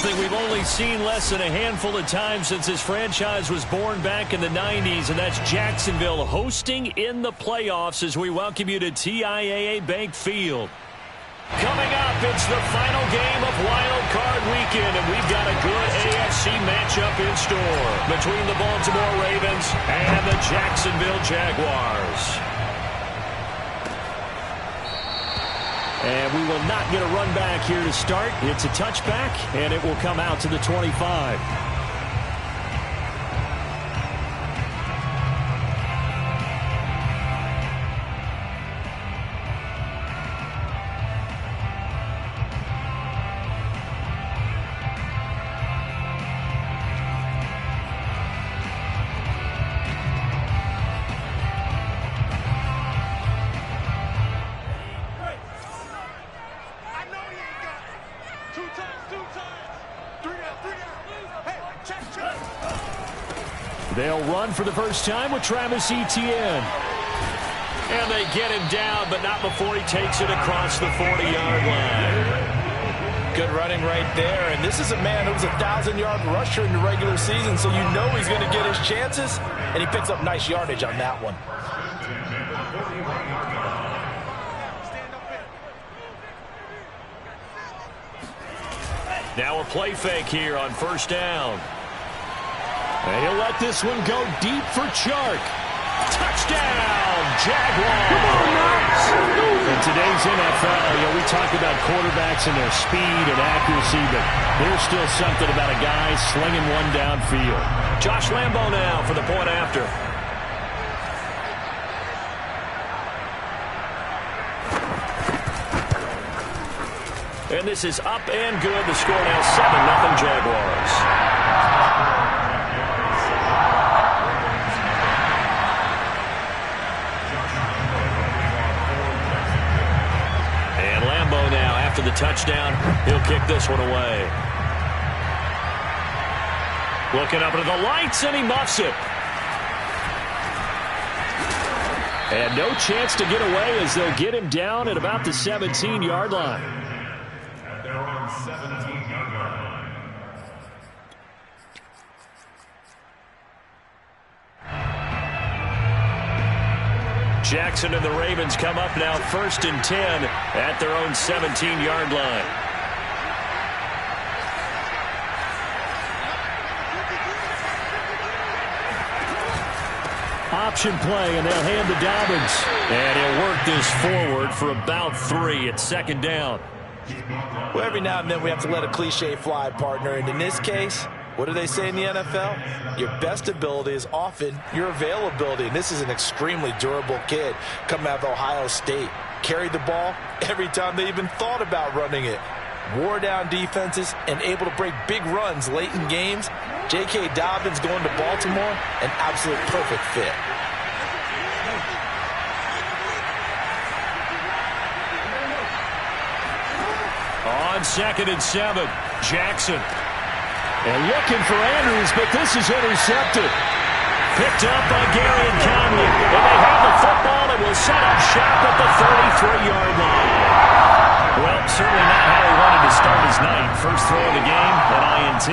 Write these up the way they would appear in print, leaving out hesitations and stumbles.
something we've only seen less than a handful of times since this franchise was born back in the 90s, and that's Jacksonville hosting in the playoffs as we welcome you to TIAA Bank Field. Coming up, it's the final game of Wild Card Weekend, and we've got a good AFC matchup in store between the Baltimore Ravens and the Jacksonville Jaguars. And we will not get a run back here to start. It's a touchback, and it will come out to the 25. They'll run for the first time with Travis Etienne. And they get him down, but not before he takes it across the 40-yard line. Good running right there. And this is a man who was a 1,000-yard rusher in the regular season, so you know he's going to get his chances. And he picks up nice yardage on that one. Now a play fake here on first down. And he'll let this one go deep for Chark. Touchdown, Jaguars! In today's NFL, we talk about quarterbacks and their speed and accuracy, but there's still something about a guy slinging one downfield. Josh Lambo now for the point after. And this is up and good. The score now 7-0 Jaguars. After the touchdown, he'll kick this one away. Looking up into the lights, and he muffs it. And no chance to get away as they'll get him down at about the 17-yard line. At their own 17-yard line. Jackson and the Ravens come up now 1st and 10 at their own 17-yard line. Option play, and they'll hand to Dobbins. And he'll work this forward for about 3 at 2nd down. Well, every now and then we have to let a cliche fly, partner. And in this case, what do they say in the NFL? Your best ability is often your availability. And this is an extremely durable kid coming out of Ohio State. Carried the ball every time they even thought about running it. Wore down defenses and able to break big runs late in games. J.K. Dobbins going to Baltimore, an absolute perfect fit. On 2nd and 7, Jackson. And looking for Andrews, but this is intercepted. Picked up by Gary and Conley. And they have the football and will set up shop at the 33-yard line. Well, certainly not how he wanted to start his night. First throw of the game, an INT.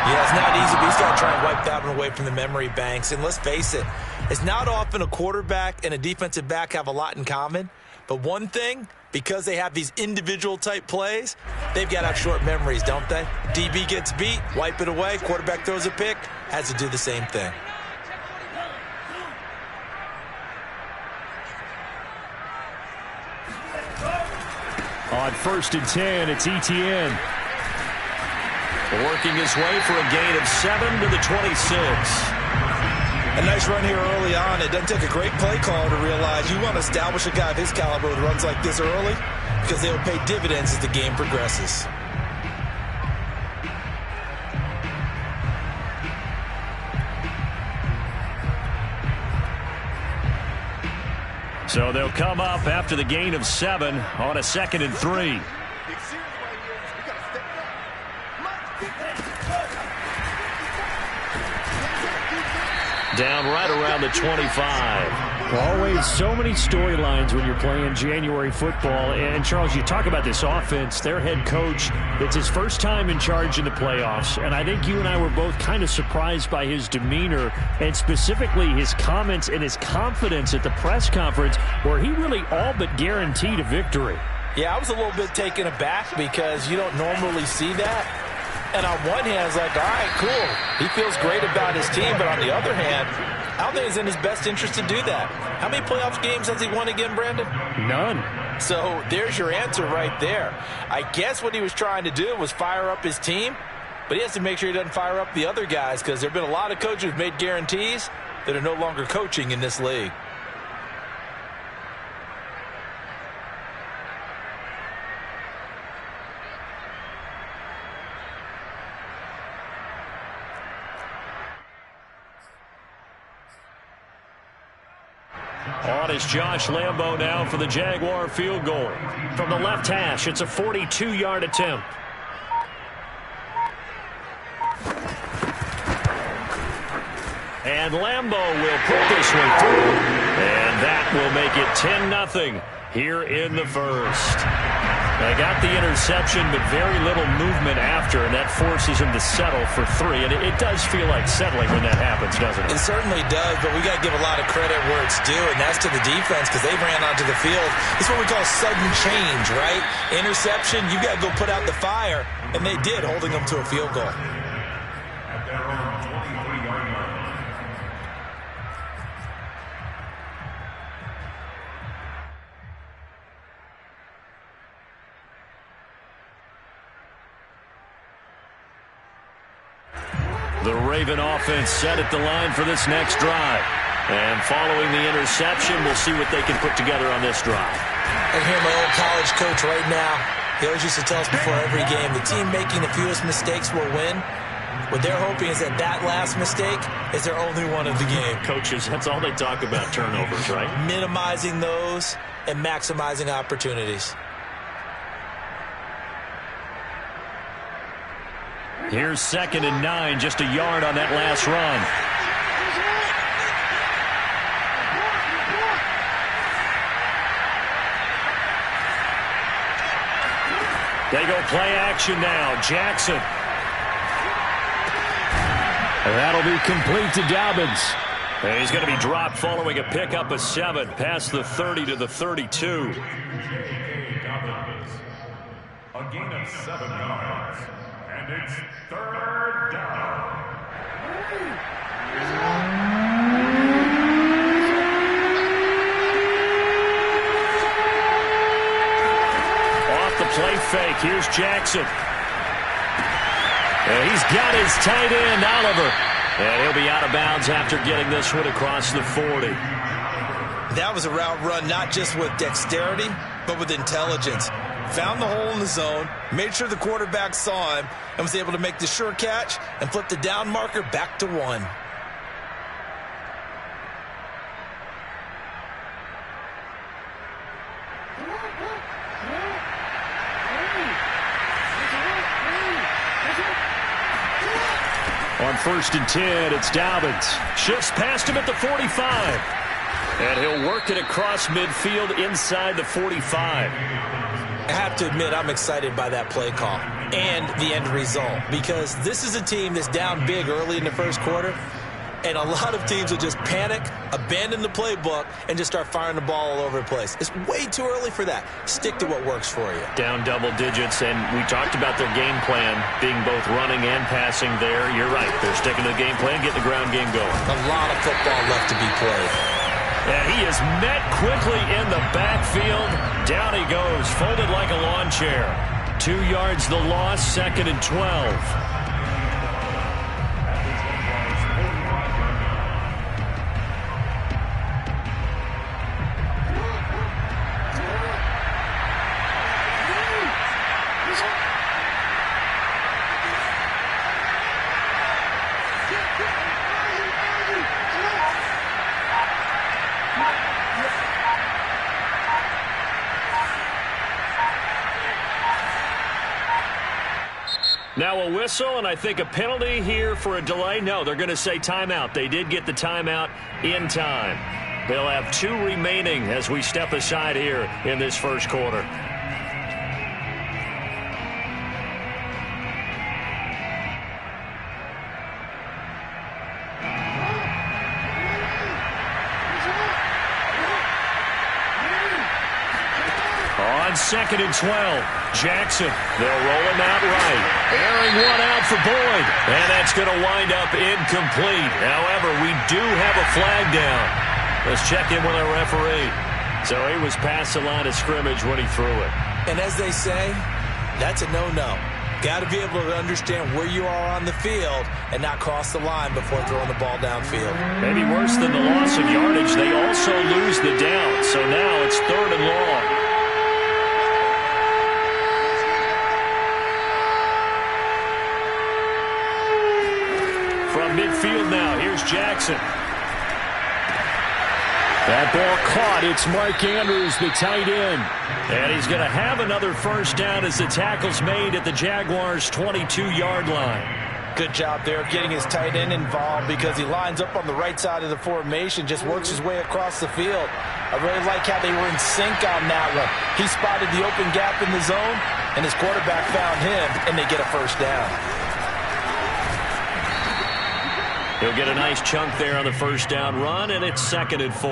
Yeah, it's not easy, but he's got to try and wipe that one away from the memory banks. And let's face it, it's not often a quarterback and a defensive back have a lot in common. But one thing, because they have these individual type plays, they've got to have short memories, don't they? DB gets beat, wipe it away, quarterback throws a pick, has to do the same thing. On 1st and 10, it's Etienne. Working his way for a gain of 7 to the 26. A nice run here early on. It doesn't take a great play caller to realize you want to establish a guy of his caliber who runs like this early because they will pay dividends as the game progresses. So they'll come up after the gain of 7 on a 2nd and 3. Down right around the 25. Always so many storylines when you're playing January football. And, Charles, you talk about this offense, their head coach, it's his first time in charge in the playoffs. And I think you and I were both kind of surprised by his demeanor and specifically his comments and his confidence at the press conference where he really all but guaranteed a victory. Yeah, I was a little bit taken aback because you don't normally see that. And on one hand, it's like, all right, cool. He feels great about his team. But on the other hand, I don't think it's in his best interest to do that. How many playoff games has he won again, Brandon? None. So there's your answer right there. I guess what he was trying to do was fire up his team, but he has to make sure he doesn't fire up the other guys because there have been a lot of coaches who've made guarantees that are no longer coaching in this league. On is Josh Lambo now for the Jaguar field goal. From the left hash, it's a 42-yard attempt. And Lambo will put this one through. And that will make it 10-0 here in the first. They got the interception, but very little movement after, and that forces him to settle for 3. And it does feel like settling when that happens, doesn't it? It certainly does, but we got to give a lot of credit where it's due, and that's to the defense because they ran onto the field. It's what we call sudden change, right? Interception, you got to go put out the fire, and they did, holding them to a field goal. At their own 23-yard line. The Raven offense set at the line for this next drive. And following the interception, we'll see what they can put together on this drive. I hear my old college coach right now. He always used to tell us before every game, the team making the fewest mistakes will win. What they're hoping is that that last mistake is their only one of the game. Coaches, that's all they talk about, turnovers, right? Minimizing those and maximizing opportunities. Here's 2nd and 9, just a yard on that last run. They go play action now. Jackson. And that'll be complete to Dobbins. And he's going to be dropped following a pickup of 7 past the 30 to the 32. A gain of 7 yards. And it's 3rd down. Off the play fake. Here's Jackson. And he's got his tight end, Oliver. And he'll be out of bounds after getting this one across the 40. That was a route run not just with dexterity, but with intelligence. Found the hole in the zone, made sure the quarterback saw him, and was able to make the sure catch and flip the down marker back to 1. On 1st and 10, it's Dobbins. Shifts past him at the 45. And he'll work it across midfield inside the 45. I have to admit, I'm excited by that play call and the end result because this is a team that's down big early in the first quarter, and a lot of teams will just panic, abandon the playbook, and just start firing the ball all over the place. It's way too early for that. Stick to what works for you. Down double digits, and we talked about their game plan being both running and passing there. You're right. They're sticking to the game plan, getting the ground game going. A lot of football left to be played. And he is met quickly in the backfield. Down he goes, folded like a lawn chair. 2 yards the loss, 2nd and 12. Now a whistle, and I think a penalty here for a delay. No, they're going to say timeout. They did get the timeout in time. They'll have 2 remaining as we step aside here in this first quarter. On 2nd and 12, Jackson. They'll roll him out right. Airing one out for Boyd. And that's going to wind up incomplete. However, we do have a flag down. Let's check in with our referee. So he was past the line of scrimmage when he threw it. And as they say, that's a no-no. Got to be able to understand where you are on the field and not cross the line before throwing the ball downfield. Maybe worse than the loss of yardage, they also lose the down. So now it's 3rd and long. From midfield now, here's Jackson. That ball caught. It's Mark Andrews, the tight end. And he's going to have another first down as the tackle's made at the Jaguars' 22-yard line. Good job there getting his tight end involved because he lines up on the right side of the formation, just works his way across the field. I really like how they were in sync on that one. He spotted the open gap in the zone, and his quarterback found him, and they get a first down. He'll get a nice chunk there on the first down run, and it's 2nd and 4.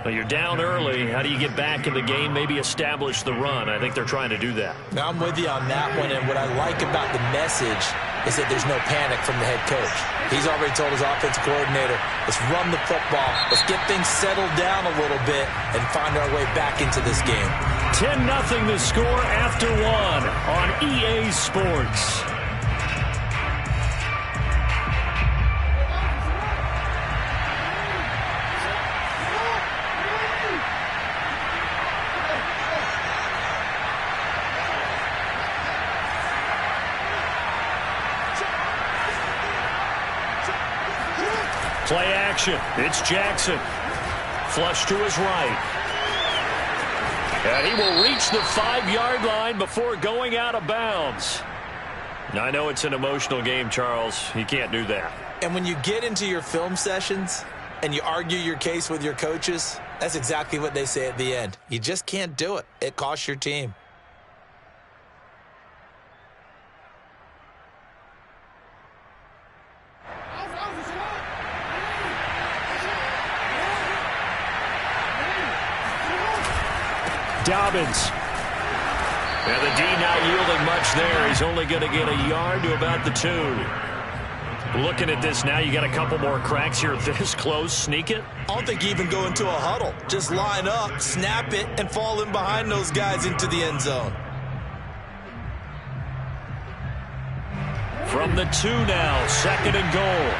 Well, you're down early. How do you get back in the game, maybe establish the run? I think they're trying to do that. Now, I'm with you on that one, and what I like about the message is that there's no panic from the head coach. He's already told his offensive coordinator, let's run the football, let's get things settled down a little bit, and find our way back into this game. 10-0 the score after 1 on EA Sports. Play action. It's Jackson. Flush to his right. And he will reach the 5-yard line before going out of bounds. Now, I know it's an emotional game, Charles. You can't do that. And when you get into your film sessions and you argue your case with your coaches, that's exactly what they say at the end. You just can't do it. It costs your team. Dobbins. And the D not yielding much there. He's only going to get a yard to about the 2. Looking at this now, you got a couple more cracks here this close. Sneak it? I don't think you even go into a huddle. Just line up, snap it, and fall in behind those guys into the end zone. From the 2 now, 2nd and goal.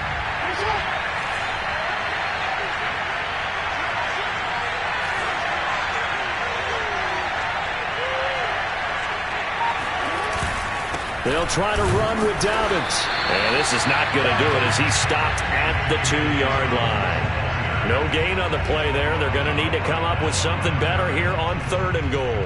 They'll try to run with Dobbins. And this is not going to do it as he's stopped at the 2-yard line. No gain on the play there. They're going to need to come up with something better here on 3rd and goal.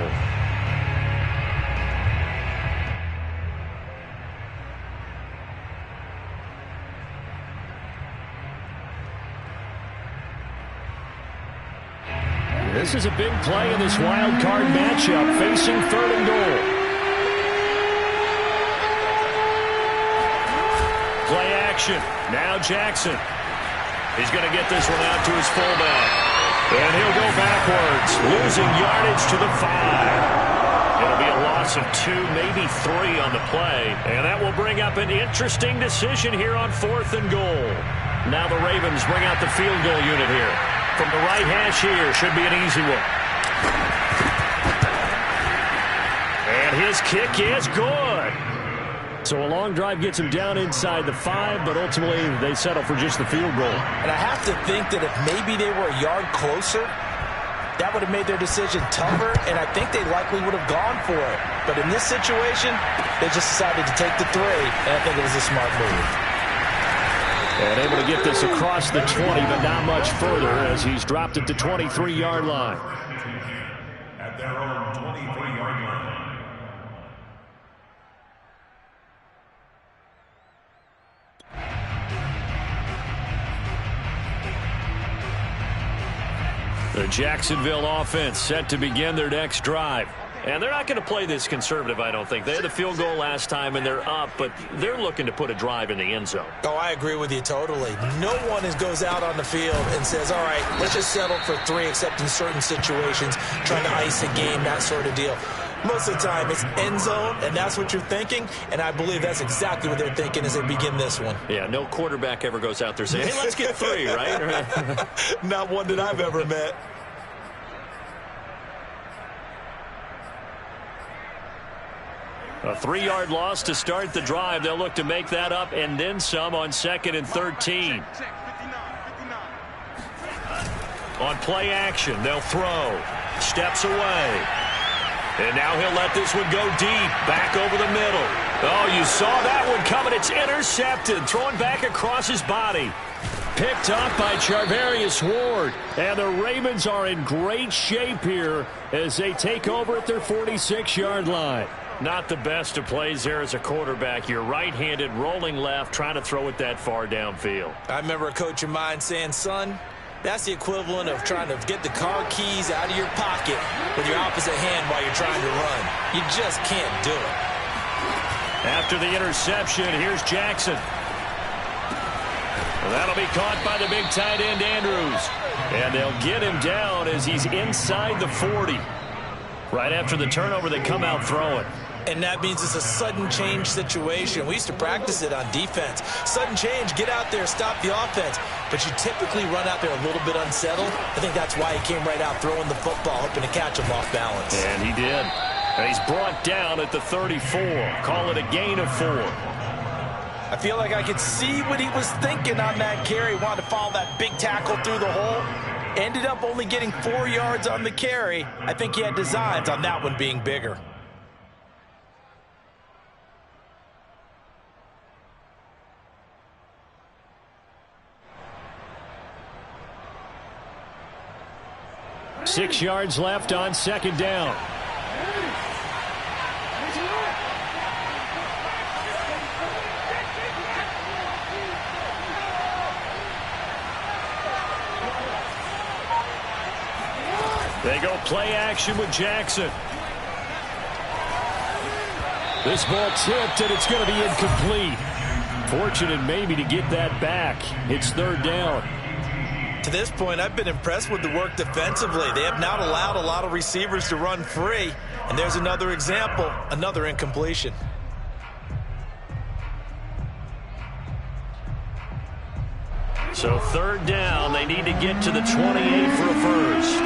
This is a big play in this wild card matchup facing 3rd and goal. Play action. Now Jackson. He's going to get this one out to his fullback. And he'll go backwards, losing yardage to the 5. It'll be a loss of 2, maybe 3 on the play. And that will bring up an interesting decision here on 4th and goal. Now the Ravens bring out the field goal unit here. From the right hash here, should be an easy one. And his kick is good. So a long drive gets him down inside the 5, but ultimately they settle for just the field goal. And I have to think that if maybe they were a yard closer, that would have made their decision tougher, and I think they likely would have gone for it. But in this situation, they just decided to take the 3, and I think it was a smart move. And able to get this across the 20, but not much further as he's dropped at the 23-yard line. At their own 23-yard line. The Jacksonville offense set to begin their next drive. And they're not going to play this conservative, I don't think. They had the field goal last time, and they're up, but they're looking to put a drive in the end zone. Oh, I agree with you totally. No one goes out on the field and says, all right, let's just settle for 3, except in certain situations, trying to ice a game, that sort of deal. Most of the time, it's end zone, and that's what you're thinking, and I believe that's exactly what they're thinking as they begin this one. Yeah, no quarterback ever goes out there saying, hey, let's get 3, right? Not one that I've ever met. A 3-yard loss to start the drive. They'll look to make that up and then some on 2nd and 13. On play action, they'll throw. Steps away. And now he'll let this one go deep. Back over the middle. Oh, you saw that one coming. It's intercepted. Thrown back across his body. Picked up by Charvarius Ward. And the Ravens are in great shape here as they take over at their 46-yard line. Not the best of plays there as a quarterback. You're right-handed, rolling left, trying to throw it that far downfield. I remember a coach of mine saying, son, that's the equivalent of trying to get the car keys out of your pocket with your opposite hand while you're trying to run. You just can't do it. After the interception, here's Jackson. Well, that'll be caught by the big tight end, Andrews. And they'll get him down as he's inside the 40. Right after the turnover, they come out throwing. And that means it's a sudden change situation. We used to practice it on defense. Sudden change, get out there, stop the offense. But you typically run out there a little bit unsettled. I think that's why he came right out throwing the football, hoping to catch him off balance. And he did. And he's brought down at the 34. Call it a gain of 4. I feel like I could see what he was thinking on that carry. Wanted to follow that big tackle through the hole. Ended up only getting 4 yards on the carry. I think he had designs on that one being bigger. Six yards left on 2nd down. They go play action with Jackson. This ball tipped, and it's going to be incomplete. Fortunate maybe to get that back. It's 3rd down. To this point, I've been impressed with the work defensively. They have not allowed a lot of receivers to run free. And there's another example, another incompletion. So 3rd down, they need to get to the 28 for a first.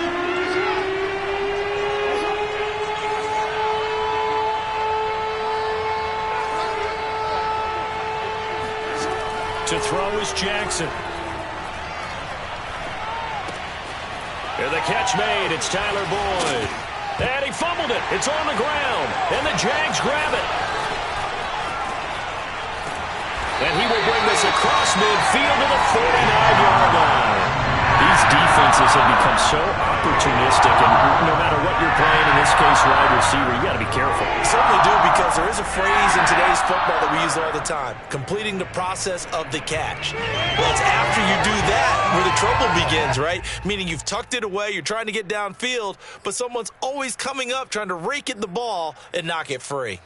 To throw is Jackson. And the catch made. It's Tyler Boyd. And he fumbled it. It's on the ground. And the Jags grab it. And he will bring this across midfield to the 49-yard line. These defenses have become so opportunistic, and no matter what you're playing, in this case, wide receiver, you got to be careful. Certainly do, because there is a phrase in today's football that we use all the time, completing the process of the catch. Well, it's after you do that where the trouble begins, right? Meaning you've tucked it away, you're trying to get downfield, but someone's always coming up trying to rake at the ball and knock it free.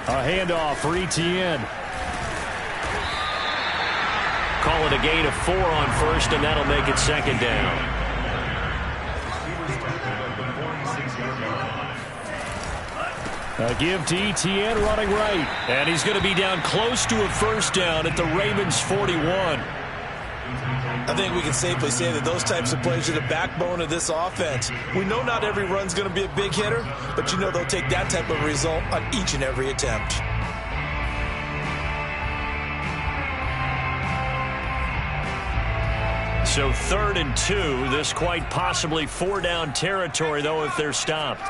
A handoff for Etienne. Call it a gain of 4 on 1st, and that'll make it 2nd down. A give to Etienne running right. And he's going to be down close to a 1st down at the Ravens 41. I think we can safely say that those types of plays are the backbone of this offense. We know not every run's going to be a big hitter, but you know they'll take that type of result on each and every attempt. So 3rd and 2, this quite possibly 4-down territory, though, if they're stopped.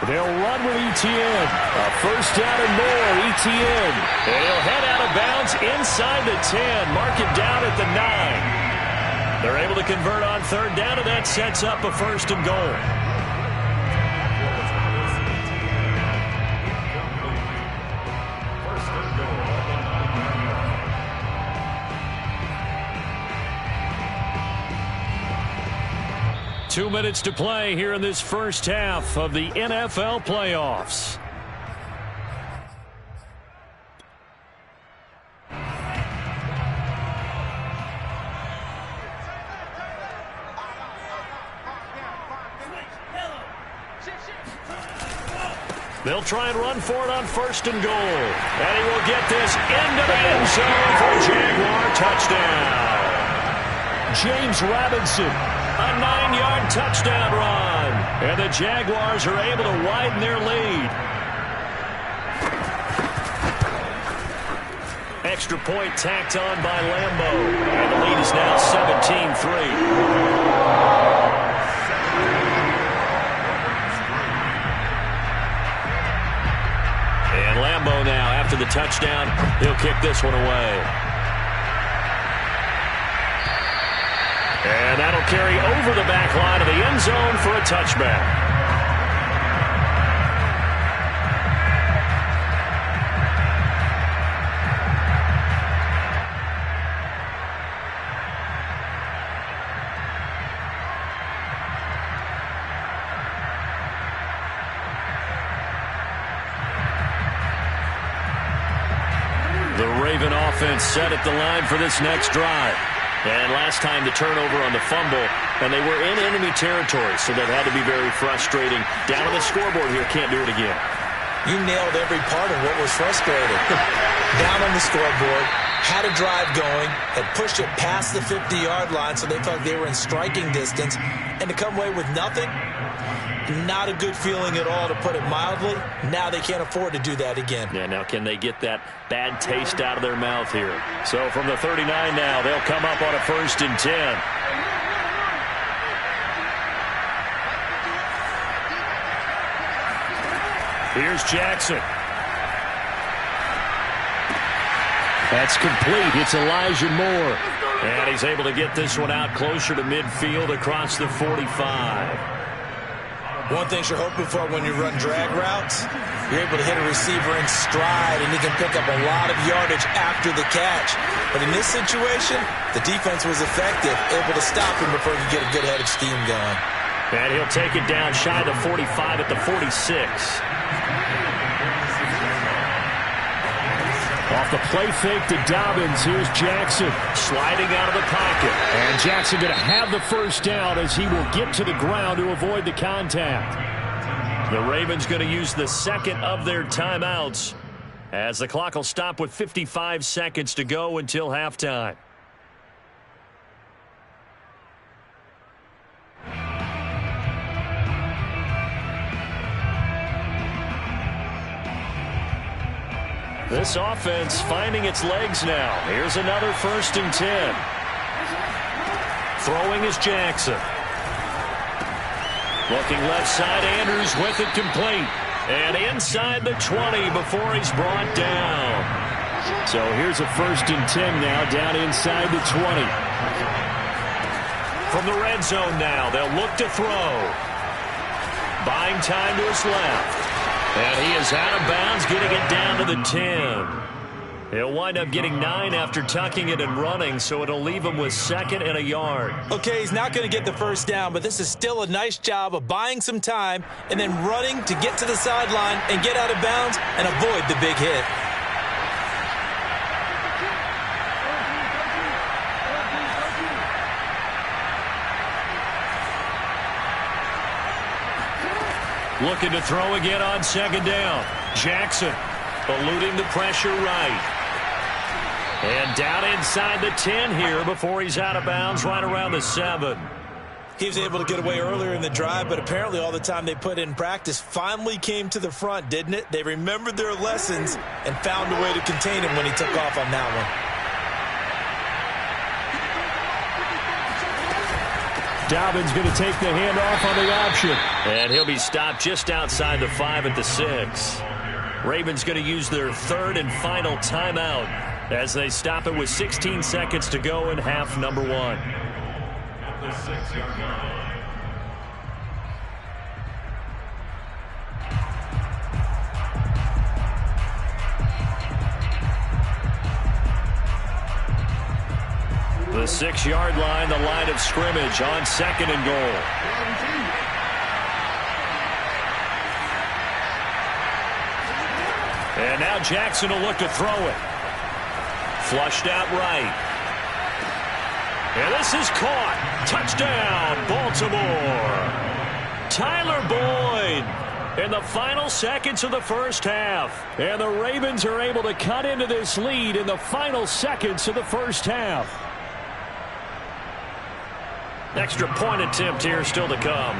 They'll run with Etienne. A first down and more, Etienne. And he'll head out of bounds inside the 10. Mark it down at the 9. They're able to convert on third down, and that sets up a first and goal. First and goal. 2 minutes to play here in this first half of the NFL playoffs. They'll try and run for it on first and goal. And he will get this into the end zone for a Jaguar touchdown. James Robinson, a 9-yard touchdown run. And the Jaguars are able to widen their lead. Extra point tacked on by Lambo. And the lead is now 17-3. Lambo now, after the touchdown, he'll kick this one away. And that'll carry over the back line of the end zone for a touchback. The Raven offense set at the line for this next drive. And last time the turnover on the fumble, and they were in enemy territory, so that had to be very frustrating. Down on the scoreboard here, can't do it again. You nailed every part of what was frustrating. Down on the scoreboard, had a drive going, had pushed it past the 50-yard line, so they thought they were in striking distance, and to come away with nothing, not a good feeling at all, to put it mildly. Now they can't afford to do that again. Yeah, now can they get that bad taste out of their mouth here? So from the 39 now, they'll come up on a 1st and 10. Here's Jackson. That's complete. It's Elijah Moore. And he's able to get this one out closer to midfield across the 45. One thing you're hoping for when you run drag routes, you're able to hit a receiver in stride, and he can pick up a lot of yardage after the catch. But in this situation, the defense was effective, able to stop him before he could get a good head of steam going. And he'll take it down shy of the 45 at the 46. Off the play fake to Dobbins. Here's Jackson sliding out of the pocket. And Jackson going to have the first down as he will get to the ground to avoid the contact. The Ravens going to use the second of their timeouts as the clock will stop with 55 seconds to go until halftime. This offense finding its legs now. Here's another 1st and 10. Throwing is Jackson. Looking left side, Andrews with it complete. And inside the 20 before he's brought down. So here's a 1st and 10 now, down inside the 20. From the red zone now, they'll look to throw. Buying time to his left. And he is out of bounds, getting it down to the 10. He'll wind up getting 9 after tucking it and running, so it'll leave him with 2nd and a yard. Okay, he's not going to get the first down, but this is still a nice job of buying some time and then running to get to the sideline and get out of bounds and avoid the big hit. Looking to throw again on 2nd down. Jackson eluding the pressure right. And down inside the 10 here before he's out of bounds right around the 7. He was able to get away earlier in the drive, but apparently all the time they put in practice finally came to the front, didn't it? They remembered their lessons and found a way to contain him when he took off on that one. Dobbins going to take the handoff on the option. And he'll be stopped just outside the 5 at the 6. Ravens going to use their third and final timeout as they stop it with 16 seconds to go in half number 1. At the 6-yard line. The 6-yard line, the line of scrimmage on 2nd and goal. And now Jackson will look to throw it. Flushed out right. And this is caught. Touchdown, Baltimore. Tyler Boyd in the final seconds of the first half. And the Ravens are able to cut into this lead in the final seconds of the first half. Extra point attempt here still to come.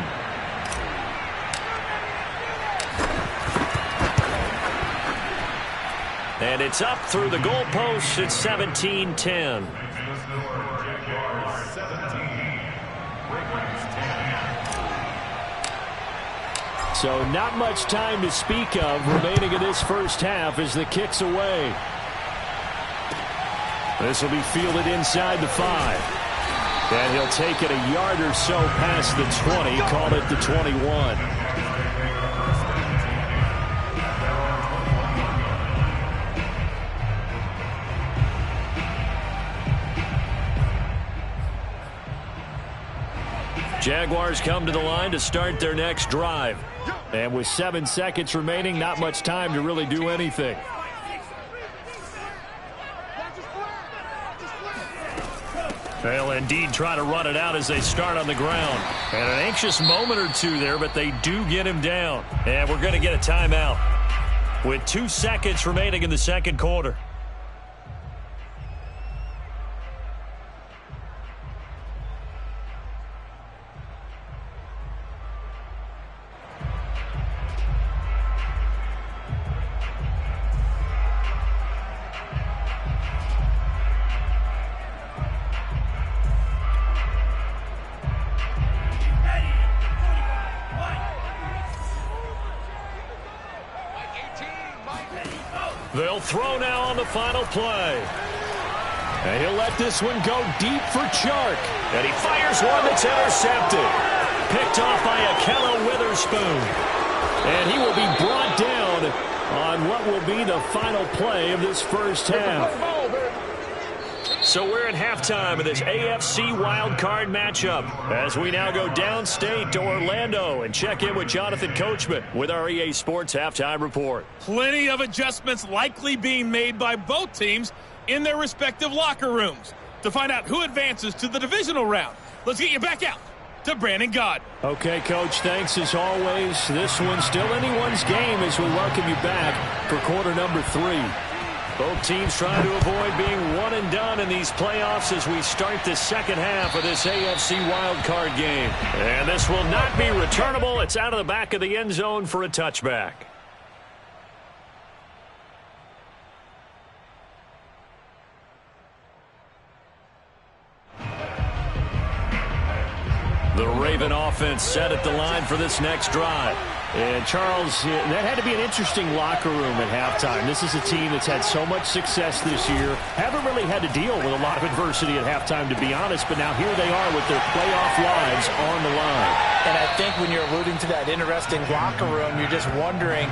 And it's up through the goalposts. It's 17-10. So not much time to speak of remaining in this first half as the kick's away. This will be fielded inside the 5. And he'll take it a yard or so past the 20, call it the 21. Jaguars come to the line to start their next drive. And with 7 seconds remaining, not much time to really do anything. They'll indeed try to run it out as they start on the ground. And an anxious moment or two there, but they do get him down. And we're going to get a timeout with 2 seconds remaining in the second quarter. They'll throw now on the final play. And he'll let this one go deep for Chark. And he fires one that's intercepted. Picked off by Akello Witherspoon. And he will be brought down on what will be the final play of this first half. So we're at halftime of this AFC wildcard matchup as we now go downstate to Orlando and check in with Jonathan Coachman with our EA Sports Halftime Report. Plenty of adjustments likely being made by both teams in their respective locker rooms. To find out who advances to the divisional round, let's get you back out to Brandon God. Okay, Coach, thanks as always. This one's still anyone's game as we welcome you back for quarter number 3. Both teams trying to avoid being one and done in these playoffs as we start the second half of this AFC wildcard game. And this will not be returnable. It's out of the back of the end zone for a touchback. The Raven offense set at the line for this next drive. And, Charles, that had to be an interesting locker room at halftime. This is a team that's had so much success this year. Haven't really had to deal with a lot of adversity at halftime, to be honest. But now here they are with their playoff lives on the line. And I think when you're alluding to that interesting locker room, you're just wondering,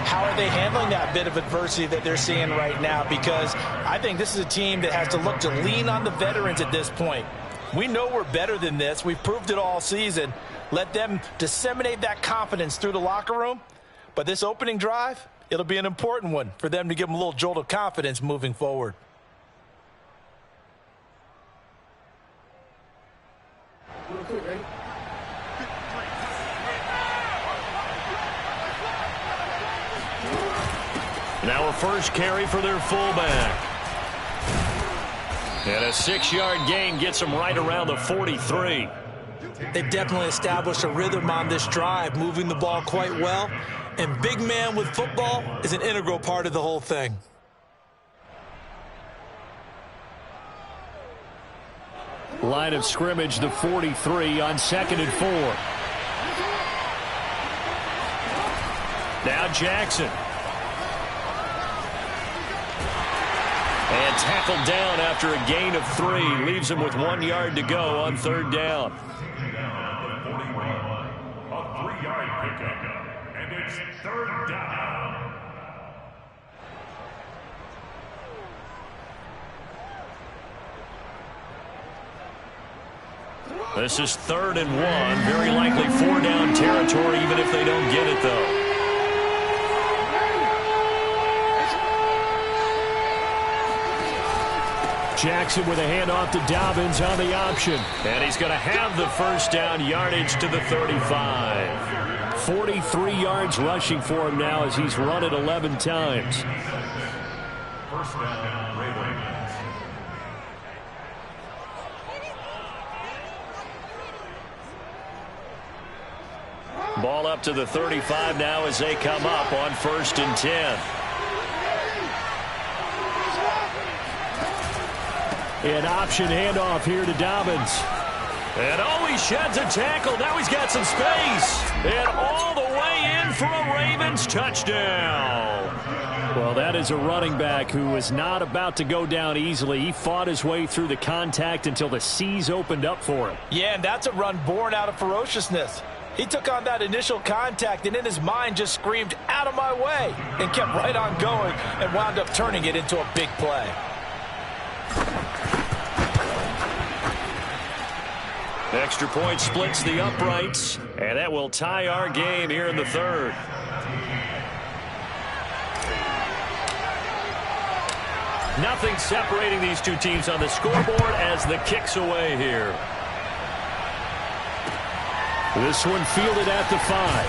how are they handling that bit of adversity that they're seeing right now? Because I think this is a team that has to look to lean on the veterans at this point. We know we're better than this. We've proved it all season. Let them disseminate that confidence through the locker room. But this opening drive, it'll be an important one for them to give them a little jolt of confidence moving forward. Now a first carry for their fullback. And a 6-yard gain gets them right around the 43. They've definitely established a rhythm on this drive, moving the ball quite well. And big man with football is an integral part of the whole thing. Line of scrimmage, the 43 on 2nd and 4. Now Jackson. And tackled down after a gain of 3. Leaves him with 1 yard to go on 3rd down. A 3-yard pickup, and it's 3rd down. This is 3rd and 1. Very likely 4-down territory, even if they don't get it, though. Jackson with a handoff to Dobbins on the option. And he's going to have the 1st down yardage to the 35. 43 yards rushing for him now as he's run it 11 times. 1st down, Ravens. Ball up to the 35 now as they come up on 1st and 10. An option handoff here to Dobbins. And he sheds a tackle. Now he's got some space. And all the way in for a Ravens touchdown. Well, that is a running back who is not about to go down easily. He fought his way through the contact until the seas opened up for him. Yeah, and that's a run born out of ferociousness. He took on that initial contact and in his mind just screamed, "Out of my way," and kept right on going and wound up turning it into a big play. Extra point splits the uprights, and that will tie our game here in the 3rd. Nothing separating these two teams on the scoreboard as the kick's away here. This one fielded at the 5.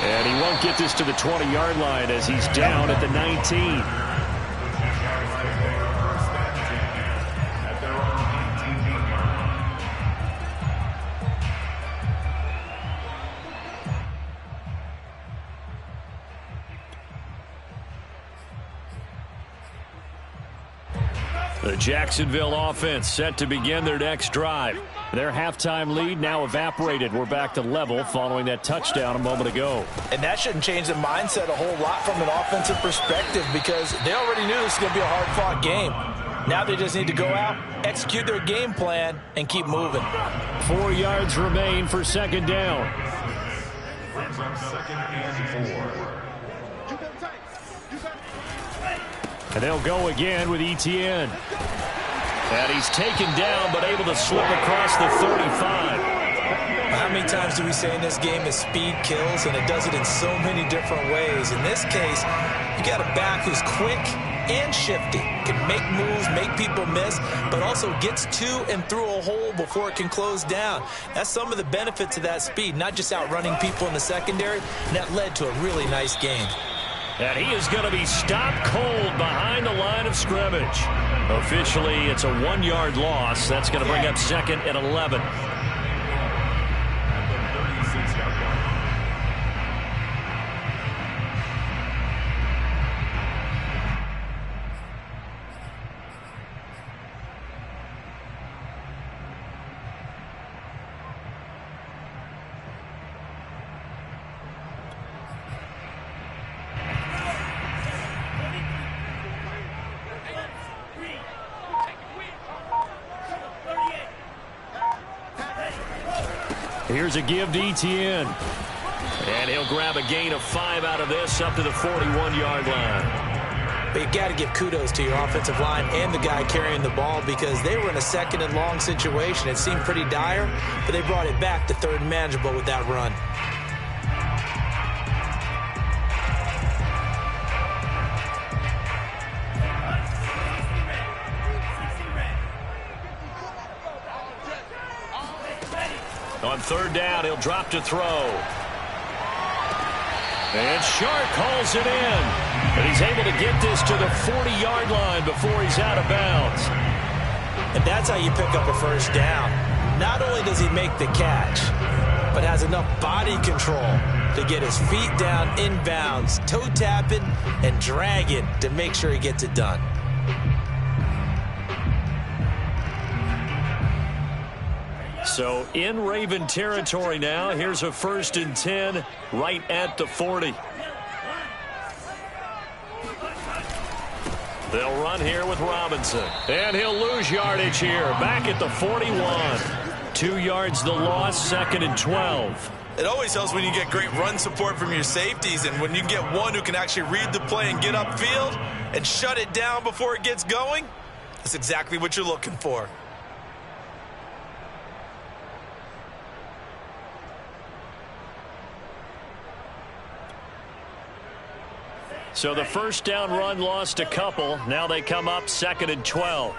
And he won't get this to the 20-yard line as he's down at the 19. The Jacksonville offense set to begin their next drive. Their halftime lead now evaporated. We're back to level following that touchdown a moment ago. And that shouldn't change the mindset a whole lot from an offensive perspective because they already knew this was going to be a hard-fought game. Now they just need to go out, execute their game plan, and keep moving. 4 yards remain for 2nd down. Brings up 2nd and 4. And they'll go again with Etienne. And he's taken down, but able to slip across the 35. How many times do we say in this game that speed kills, and it does it in so many different ways? In this case, you got a back who's quick and shifty, can make moves, make people miss, but also gets to and through a hole before it can close down. That's some of the benefits of that speed, not just outrunning people in the secondary, and that led to a really nice game. And he is going to be stopped cold behind the line of scrimmage. Officially, it's a 1-yard loss. That's going to bring up 2nd and 11. Here's a give to Etienne. And he'll grab a gain of 5 out of this up to the 41-yard line. But you got to give kudos to your offensive line and the guy carrying the ball because they were in a 2nd and long situation. It seemed pretty dire, but they brought it back to 3rd and manageable with that run. On 3rd down, he'll drop to throw. And Shark hauls it in. And he's able to get this to the 40-yard line before he's out of bounds. And that's how you pick up a 1st down. Not only does he make the catch, but has enough body control to get his feet down inbounds, toe tapping and dragging to make sure he gets it done. So in Raven territory now. Here's a 1st and 10 right at the 40. They'll run here with Robinson. And he'll lose yardage here. Back at the 41. 2 yards the loss, 2nd and 12. It always helps when you get great run support from your safeties, and when you get one who can actually read the play and get upfield and shut it down before it gets going, that's exactly what you're looking for. So the 1st down run lost a couple. Now they come up 2nd and 12.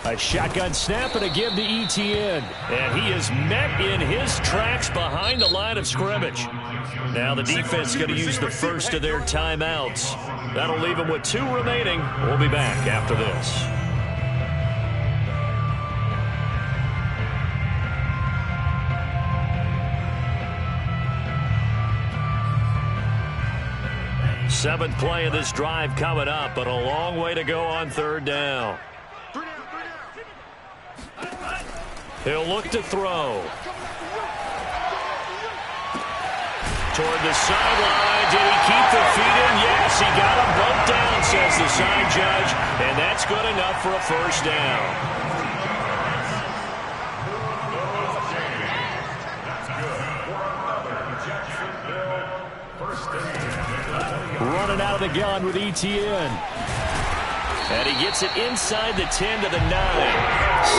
A shotgun snap and a give to Etienne. And he is met in his tracks behind the line of scrimmage. Now the defense going to use the first of their timeouts. That'll leave them with 2 remaining. We'll be back after this. Seventh play of this drive coming up, but a long way to go on 3rd down. He'll look to throw. Toward the sideline. Did he keep the feet in? Yes, he got them both down, says the side judge. And that's good enough for a 1st down. Running out of the gun with Etienne. And he gets it inside the 10 to the 9.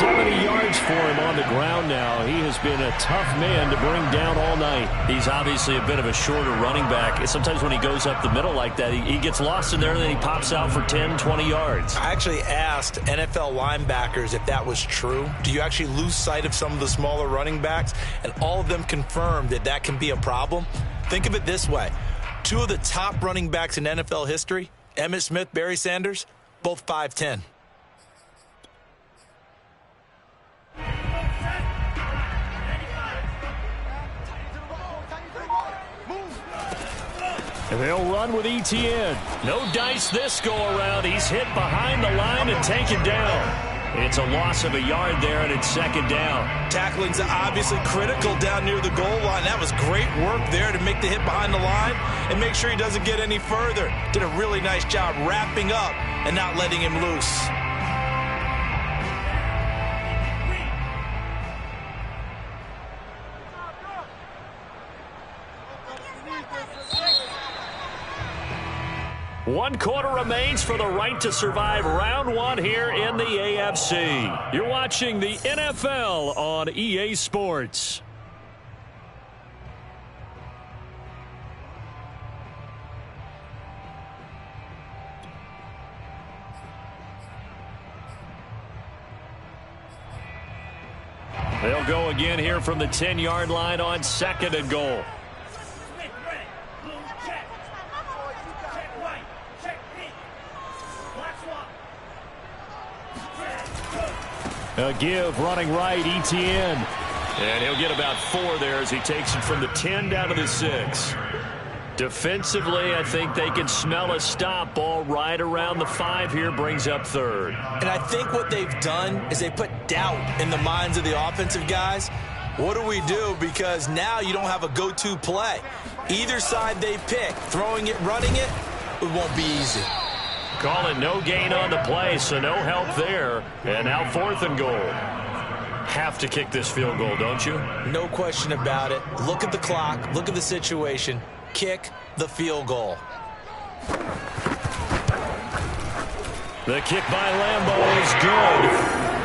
70 yards for him on the ground now. He has been a tough man to bring down all night. He's obviously a bit of a shorter running back. Sometimes when he goes up the middle like that, he gets lost in there and then he pops out for 10, 20 yards. I actually asked NFL linebackers if that was true. Do you actually lose sight of some of the smaller running backs? And all of them confirmed that that can be a problem. Think of it this way. 2 of the top running backs in NFL history, Emmitt Smith, Barry Sanders, both 5'10". And they'll run with Etienne. No dice this go-around. He's hit behind the line and taken down. It's a loss of a yard there, and it's 2nd down. Tackling's obviously critical down near the goal line. That was great work there to make the hit behind the line and make sure he doesn't get any further. Did a really nice job wrapping up and not letting him loose. One quarter remains for the right to survive round 1 here in the AFC. You're watching the NFL on EA Sports. They'll go again here from the 10-yard line on 2nd and goal. A give running right, Etienne. And he'll get about 4 there as he takes it from the 10 down to the 6. Defensively, I think they can smell a stop ball right around the 5 here, brings up 3rd. And I think what they've done is they put doubt in the minds of the offensive guys. What do we do? Because now you don't have a go-to play. Either side they pick, throwing it, running it, it won't be easy. Call it no gain on the play, so no help there. And now 4th and goal. Have to kick this field goal, don't you? No question about it. Look at the clock. Look at the situation. Kick the field goal. The kick by Lambeau is good.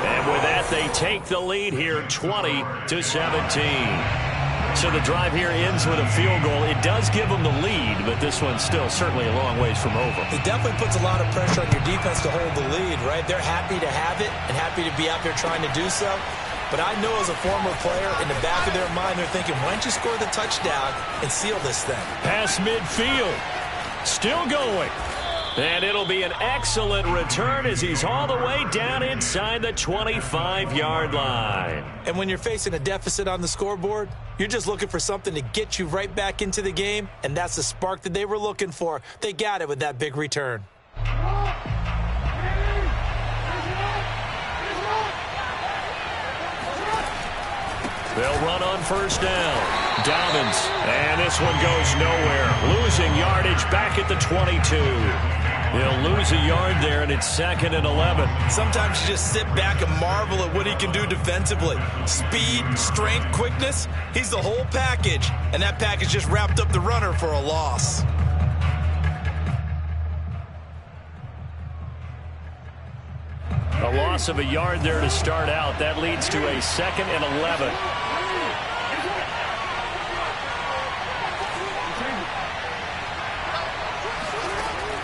And with that, they take the lead here, 20-17. So the drive here ends with a field goal. It does give them the lead, but this one's still certainly a long ways from over. It definitely puts a lot of pressure on your defense to hold the lead, right? They're happy to have it and happy to be out there trying to do so. But I know as a former player, in the back of their mind, they're thinking, why don't you score the touchdown and seal this thing? Pass midfield. Still going. And it'll be an excellent return as he's all the way down inside the 25-yard line. And when you're facing a deficit on the scoreboard, you're just looking for something to get you right back into the game, and that's the spark that they were looking for. They got it with that big return. They'll run on first down. Dobbins, and this one goes nowhere. Losing yardage back at the 22. He'll lose a yard there, and it's 2nd and 11. Sometimes you just sit back and marvel at what he can do defensively. Speed, strength, quickness, he's the whole package. And that package just wrapped up the runner for a loss. A loss of a yard there to start out. That leads to a 2nd and 11.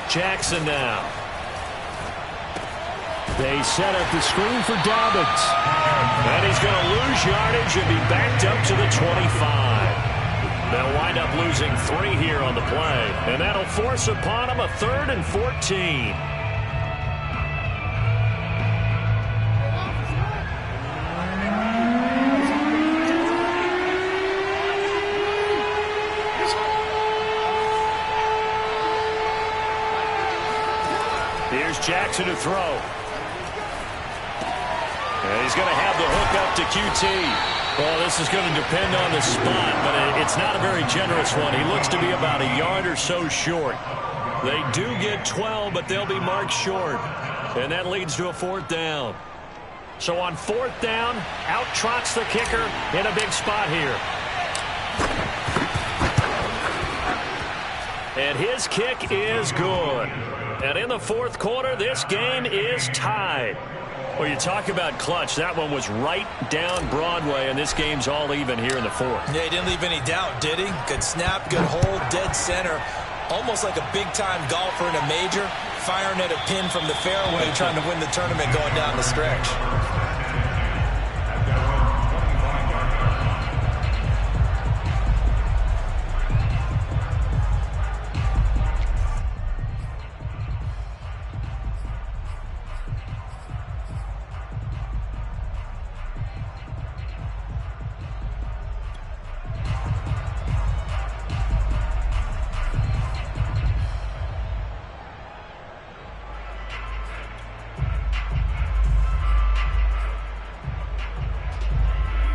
Jackson now. They set up the screen for Dobbins. And he's going to lose yardage and be backed up to the 25. They'll wind up losing 3 here on the play. And that'll force upon him a 3rd and 14. Here's Jackson to throw. And he's going to have the hook up to QT. Well, this is going to depend on the spot, but it's not a very generous one. He looks to be about a yard or so short. They do get 12, but they'll be marked short. And that leads to a 4th down. So on 4th down, out trots the kicker in a big spot here. And his kick is good. And in the 4th quarter, this game is tied. Well, you talk about clutch. That one was right down Broadway, and this game's all even here in the 4th. Yeah, he didn't leave any doubt, did he? Good snap, good hold, dead center. Almost like a big-time golfer in a major, firing at a pin from the fairway, trying to win the tournament going down the stretch.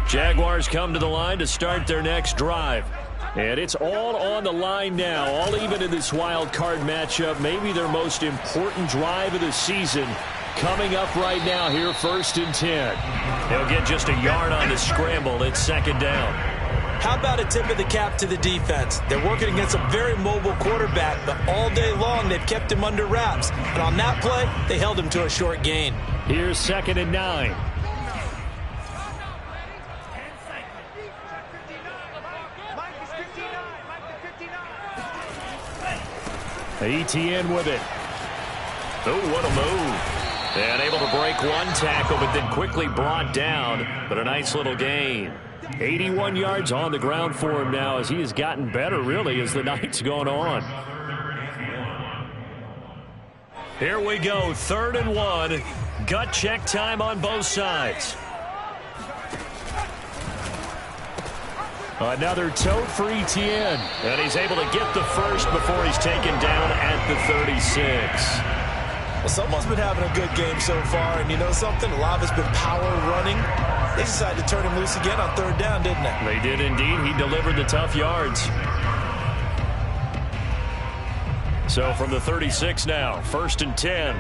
Jaguars come to the line to start their next drive. And it's all on the line now, all even in this wild card matchup. Maybe their most important drive of the season coming up right now here, 1st and 10. They'll get just a yard on the scramble. It's 2nd down. How about a tip of the cap to the defense? They're working against a very mobile quarterback, but all day long they've kept him under wraps. And on that play, they held him to a short gain. Here's 2nd and 9. ETN with it. Oh, what a move. And able to break one tackle, but then quickly brought down. But a nice little gain. 81 yards on the ground for him now as he has gotten better, really, as the night's gone on. Here we go, 3rd and 1. Gut check time on both sides. Another tote for ETN. And he's able to get the first before he's taken down at the 36. Well, someone's been having a good game so far, and you know something? A lot of it's been power running. They decided to turn him loose again on 3rd down, didn't they? They did indeed. He delivered the tough yards. So from the 36 now, 1st and 10.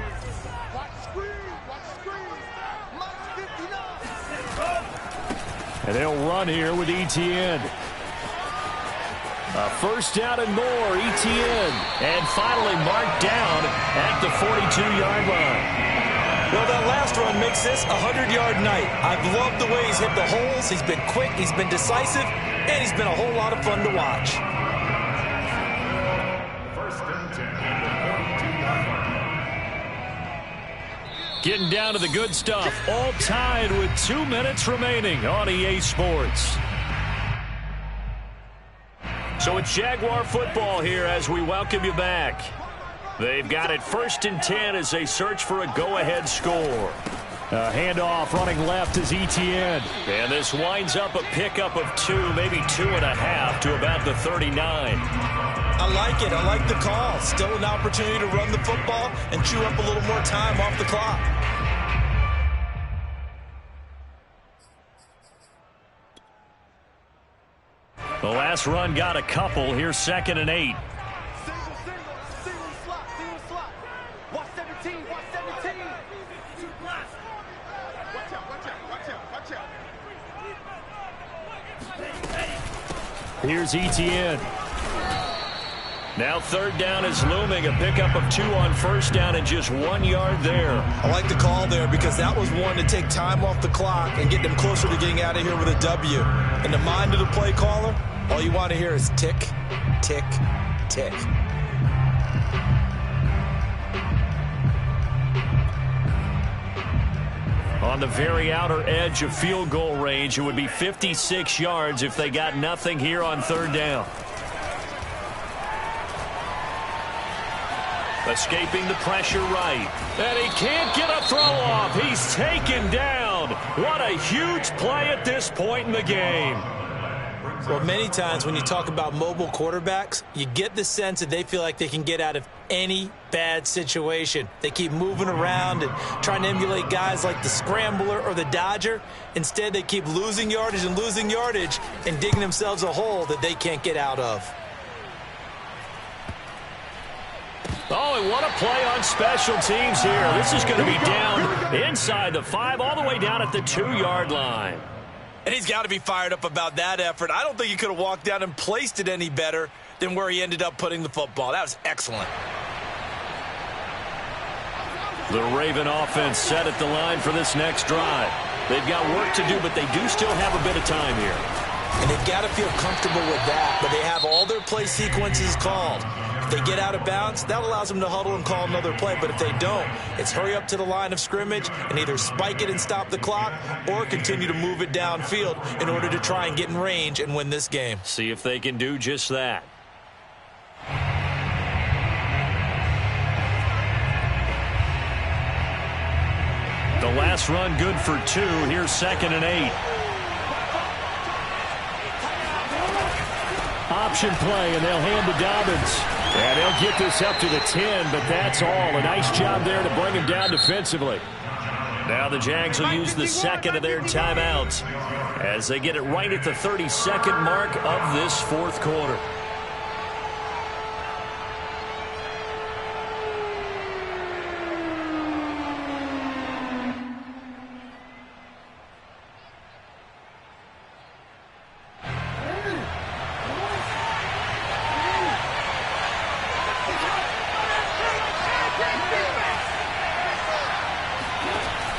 And they'll run here with ETN. A 1st down and more, ETN. And finally marked down at the 42-yard line. Well, that last run makes this a 100-yard night. I've loved the way he's hit the holes. He's been quick, he's been decisive, and he's been a whole lot of fun to watch. 1st and 10 at the 42-yard line. Getting down to the good stuff. All tied with 2 minutes remaining on EA Sports. So it's Jaguar football here as we welcome you back. They've got it 1st and 10 as they search for a go-ahead score. Handoff running left is Etienne. And this winds up a pickup of 2, maybe 2.5 to about the 39. I like it. I like the call. Still an opportunity to run the football and chew up a little more time off the clock. The last run got a couple. Here's 2nd and 8. Here's Etienne. Now 3rd down is looming. A pickup of 2 on 1st down and just 1 yard there. I like the call there because that was one to take time off the clock and get them closer to getting out of here with a W. In the mind of the play caller, all you want to hear is tick, tick, tick. On the very outer edge of field goal range, it would be 56 yards if they got nothing here on 3rd down. Escaping the pressure right. And he can't get a throw off. He's taken down. What a huge play at this point in the game. Well, many times when you talk about mobile quarterbacks, you get the sense that they feel like they can get out of any bad situation. They keep moving around and trying to emulate guys like the scrambler or the dodger. Instead, they keep losing yardage and digging themselves a hole that they can't get out of. Oh, and what a play on special teams here. This is going to be down inside the 5, all the way down at the 2-yard line. And he's got to be fired up about that effort. I don't think he could have walked down and placed it any better than where he ended up putting the football. That was excellent. The Raven offense set at the line for this next drive. They've got work to do, but they do still have a bit of time here. And they've got to feel comfortable with that, but they have all their play sequences called. If they get out of bounds, that allows them to huddle and call another play. But if they don't, it's hurry up to the line of scrimmage and either spike it and stop the clock or continue to move it downfield in order to try and get in range and win this game. See if they can do just that. The last run good for 2. Here's 2nd and 8. Option play, and they'll hand to Dobbins. And they'll get this up to the 10, but that's all. A nice job there to bring him down defensively. Now the Jags will use the 2nd of their timeouts as they get it right at the 32nd mark of this 4th quarter.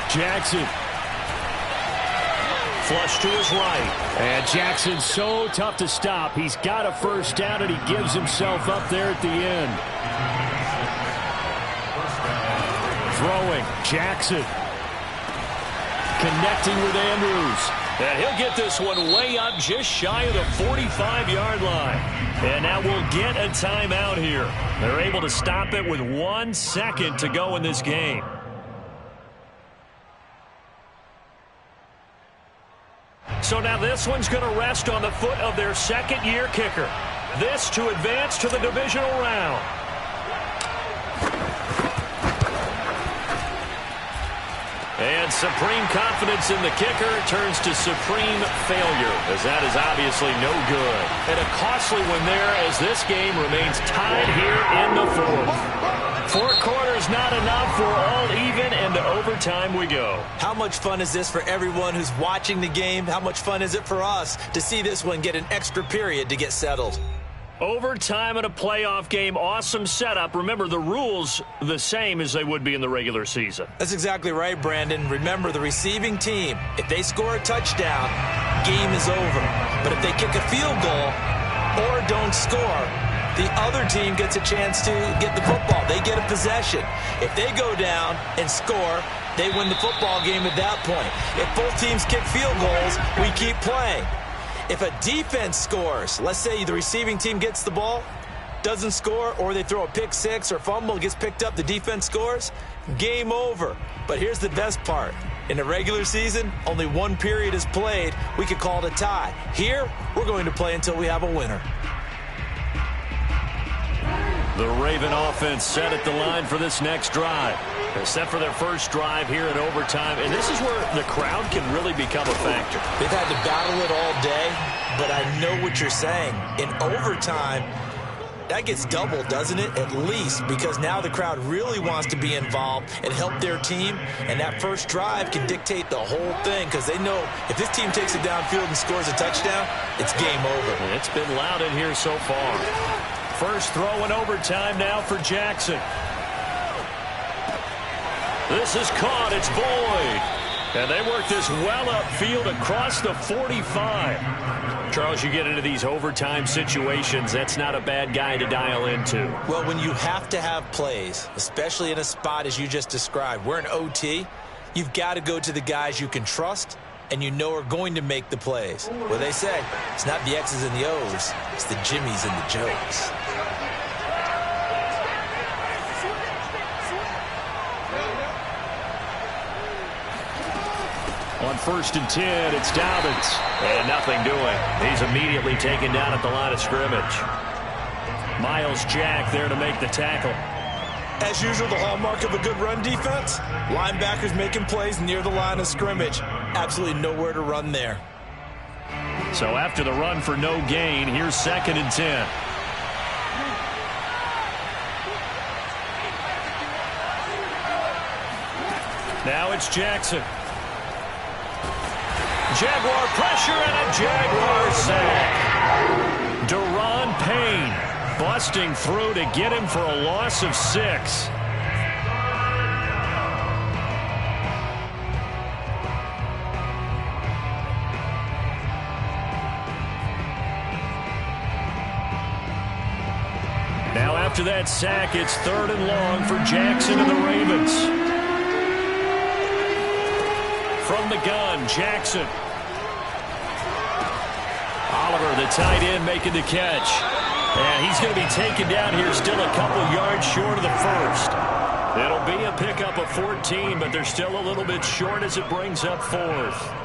Jackson. Flush to his right. And Jackson's so tough to stop. He's got a 1st down, and he gives himself up there at the end. Throwing. Jackson. Connecting with Andrews. And he'll get this one way up just shy of the 45-yard line. And now we'll get a timeout here. They're able to stop it with 1 second to go in this game. So now this one's going to rest on the foot of their 2nd-year kicker. This to advance to the divisional round. And supreme confidence in the kicker turns to supreme failure, as that is obviously no good. And a costly one there as this game remains tied here in the 4th. 4 quarters not enough. We're all even, and to overtime we go. How much fun is this for everyone who's watching the game? How much fun is it for us to see this one get an extra period to get settled? Overtime in a playoff game, awesome setup. Remember, the rules the same as they would be in the regular season. That's exactly right, Brandon. Remember, the receiving team, if they score a touchdown, game is over. But if they kick a field goal or don't score, the other team gets a chance to get the football. They get a possession. If they go down and score, they win the football game at that point. If both teams kick field goals, we keep playing. If a defense scores, let's say the receiving team gets the ball, doesn't score, or they throw a pick six or fumble, gets picked up, the defense scores, game over. But here's the best part. In the regular season, only one period is played. We could call it a tie. Here, we're going to play until we have a winner. The Raven offense set at the line for this next drive. They're set for their first drive here in overtime, and this is where the crowd can really become a factor. They've had to battle it all day, but I know what you're saying. In overtime, that gets doubled, doesn't it? At least, because now the crowd really wants to be involved and help their team, and that first drive can dictate the whole thing, because they know if this team takes it downfield and scores a touchdown, it's game over. And it's been loud in here so far. First throw in overtime now for Jackson. This is caught. It's Boyd. And they work this well upfield across the 45. Charles, you get into these overtime situations, that's not a bad guy to dial into. Well, when you have to have plays, especially in a spot as you just described, we're in OT, you've got to go to the guys you can trust and you know are going to make the plays. Well, they say it's not the X's and the O's, it's the Jimmys and the Joes. On 1st and 10, it's Dobbins. And nothing doing. He's immediately taken down at the line of scrimmage. Miles Jack there to make the tackle. As usual, the hallmark of a good run defense, linebackers making plays near the line of scrimmage. Absolutely nowhere to run there. So after the run for no gain, here's 2nd and 10. Now it's Jackson. Jaguar pressure and a Jaguar sack. Deron Payne busting through to get him for a loss of 6. Now after that sack, it's 3rd and long for Jackson and the Ravens. From the gun, Jackson. Oliver, the tight end, making the catch. And he's going to be taken down here still a couple yards short of the first. It'll be a pickup of 14, but they're still a little bit short as it brings up 4th.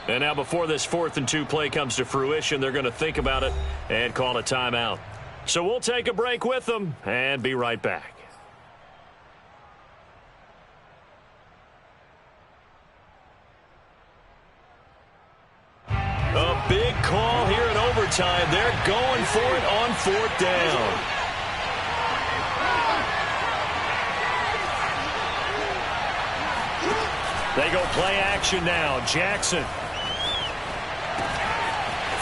And now before this 4th and 2 play comes to fruition, they're going to think about it and call a timeout. So we'll take a break with them and be right back. A big call here in overtime. They're going for it on 4th down. They go play action now. Jackson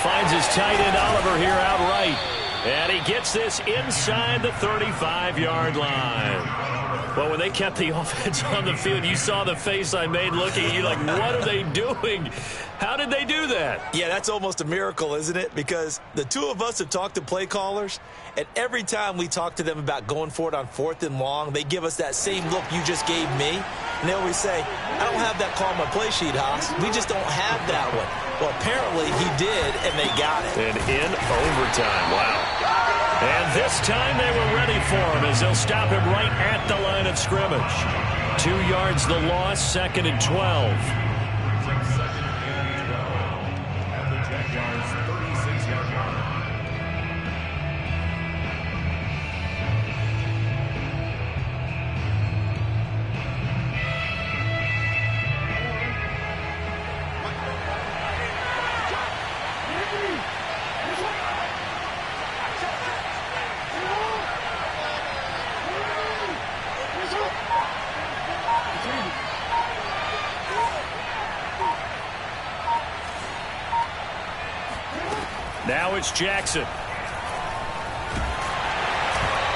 finds his tight end Oliver here outright. And he gets this inside the 35-yard line. Well, when they kept the offense on the field, you saw the face I made looking at you like, what are they doing? How did they do that? Yeah, that's almost a miracle, isn't it? Because the two of us have talked to play callers, and every time we talk to them about going for it on 4th and long, they give us that same look you just gave me. And they always say, I don't have that call on my play sheet, Haas. We just don't have that one. Well, apparently he did, and they got it. And in overtime, wow. And this time they were ready for him as they'll stop him right at the line of scrimmage. 2 yards the loss, 2nd and 12. At the Jaguars' 36-yard line. Now it's Jackson.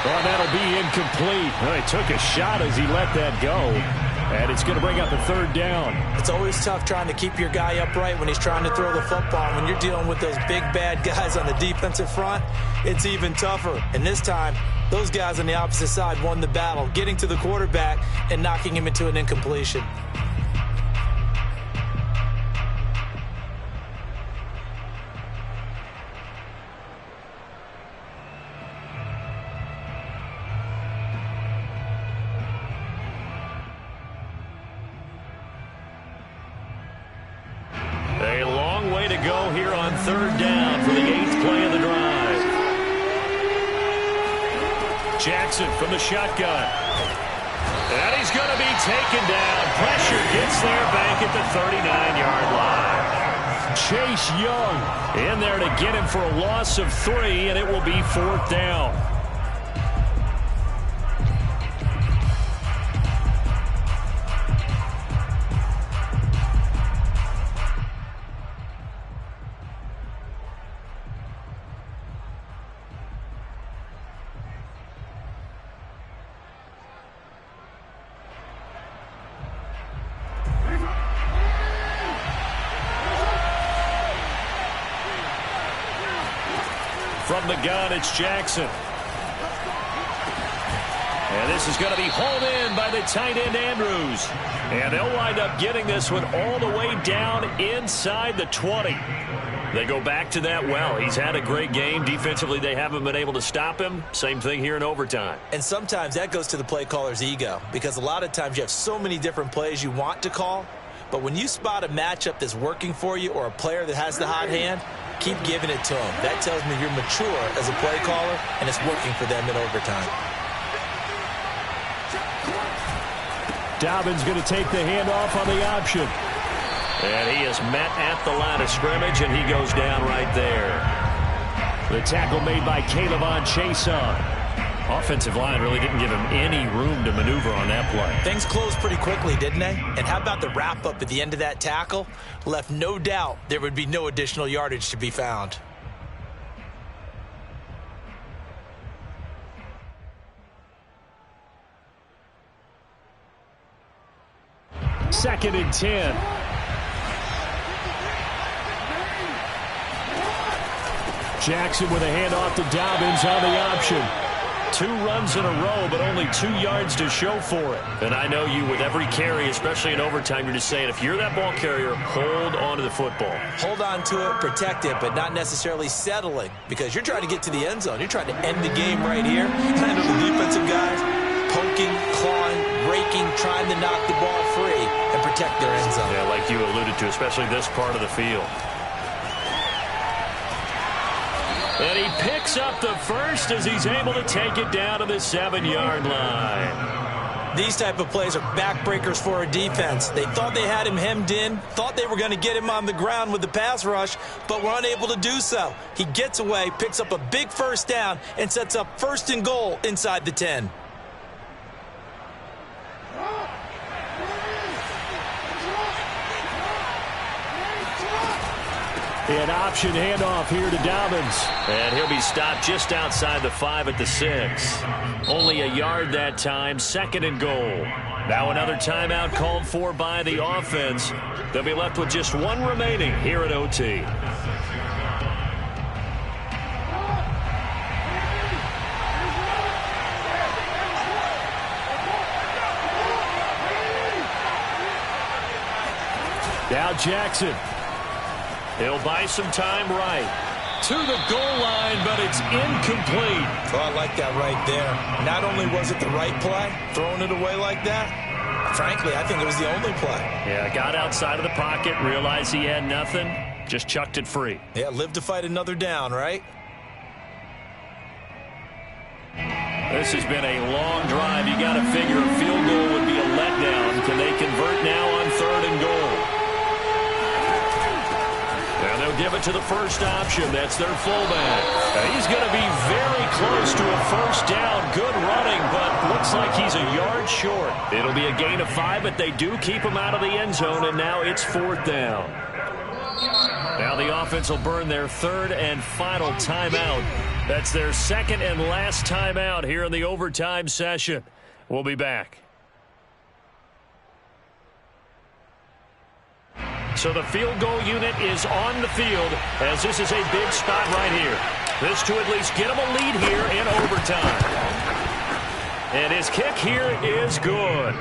Oh, that'll be incomplete. Well, he took a shot as he let that go. And it's going to bring up a third down. It's always tough trying to keep your guy upright when he's trying to throw the football. When you're dealing with those big, bad guys on the defensive front, it's even tougher. And this time, those guys on the opposite side won the battle, getting to the quarterback and knocking him into an incompletion. A long way to go here on third down for the 8th play of the drive. Jackson from the shotgun. And he's going to be taken down. Pressure gets there back at the 39-yard line. Chase Young in there to get him for a loss of 3, and it will be 4th down. From the gun, it's Jackson. And this is going to be hauled in by the tight end, Andrews. And they'll wind up getting this one all the way down inside the 20. They go back to that well. He's had a great game. Defensively, they haven't been able to stop him. Same thing here in overtime. And sometimes that goes to the play caller's ego, because a lot of times you have so many different plays you want to call. But when you spot a matchup that's working for you or a player that has the hot hand, keep giving it to him. That tells me you're mature as a play caller, and it's working for them in overtime. Dobbins going to take the handoff on the option. And he is met at the line of scrimmage, and he goes down right there. The tackle made by Caleb Chason. Offensive line really didn't give him any room to maneuver on that play. Things closed pretty quickly, didn't they? And how about the wrap-up at the end of that tackle? Left no doubt there would be no additional yardage to be found. Second and 10. Jackson with a handoff to Dobbins on the option. 2 runs in a row, but only 2 yards to show for it. And I know you, with every carry, especially in overtime, you're just saying, if you're that ball carrier, hold on to the football. Hold on to it, protect it, but not necessarily settling, because you're trying to get to the end zone. You're trying to end the game right here. And I know the defensive guys poking, clawing, raking, trying to knock the ball free and protect their end zone. Yeah, like you alluded to, especially this part of the field. And he picks up the first as he's able to take it down to the 7-yard line. These type of plays are backbreakers for a defense. They thought they had him hemmed in, thought they were going to get him on the ground with the pass rush, but were unable to do so. He gets away, picks up a big first down, and sets up 1st and goal inside the 10. An option handoff here to Dobbins. And he'll be stopped just outside the 5 at the 6. Only a yard that time, 2nd and goal. Now another timeout called for by the offense. They'll be left with just 1 remaining here at OT. Now Jackson. He'll buy some time right to the goal line, but it's incomplete. Oh, I like that right there. Not only was it the right play, throwing it away like that, frankly, I think it was the only play. Yeah, got outside of the pocket, realized he had nothing, just chucked it free. Yeah, live to fight another down, right? This has been a long drive. You got to figure a field goal would be a letdown. Can they convert now on 3rd and goal? And they'll give it to the first option. That's their fullback. And he's going to be very close to a first down. Good running, but looks like he's a yard short. It'll be a gain of 5, but they do keep him out of the end zone, and now it's 4th down. Now Now the offense will burn their third and final timeout. That's their second and last timeout here in the overtime session. We'll be back. So the field goal unit is on the field as this is a big spot right here. This to at least get them a lead here in overtime. And his kick here is good.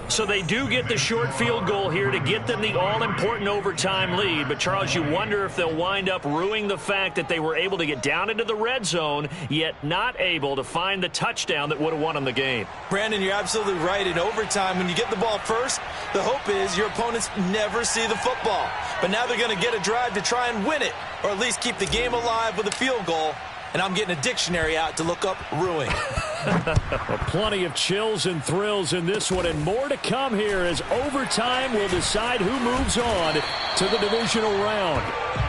So they do get the short field goal here to get them the all-important overtime lead. But, Charles, you wonder if they'll wind up ruining the fact that they were able to get down into the red zone, yet not able to find the touchdown that would have won them the game. Brandon, you're absolutely right. In overtime, when you get the ball first, the hope is your opponents never see the football. But now they're going to get a drive to try and win it, or at least keep the game alive with a field goal. And I'm getting a dictionary out to look up ruining. Plenty of chills and thrills in this one, and more to come here as overtime will decide who moves on to the divisional round.